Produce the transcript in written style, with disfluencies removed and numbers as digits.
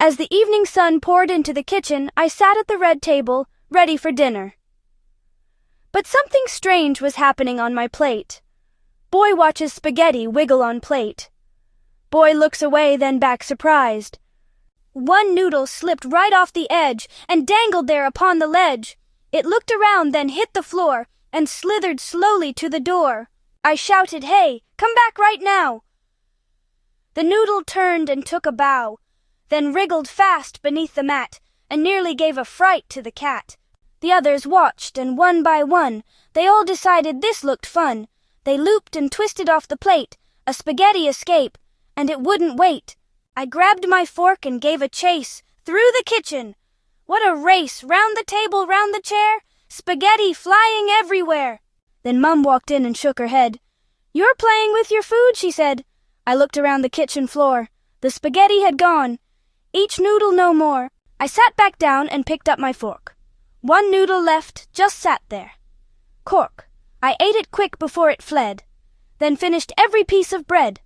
As the evening sun poured into the kitchen, I sat at the red table, ready for dinner. But something strange was happening on my plate. Boy watches spaghetti wiggle on plate. Boy looks away, then back surprised. One noodle slipped right off the edge and dangled there upon the ledge. It looked around, then hit the floor and slithered slowly to the door. I shouted, "Hey, come back right now!" The noodle turned and took a bow, then wriggled fast beneath the mat and nearly gave a fright to the cat. The others watched, and one by one, they all decided this looked fun. They looped and twisted off the plate, a spaghetti escape, and it wouldn't wait. I grabbed my fork and gave a chase, through the kitchen. What a race, round the table, round the chair, spaghetti flying everywhere. Then Mum walked in and shook her head. "You're playing with your food," she said. I looked around the kitchen floor. The spaghetti had gone. Each noodle no more. I sat back down and picked up my fork. One noodle left, just sat there. Cork. I ate it quick before it fled, then finished every piece of bread.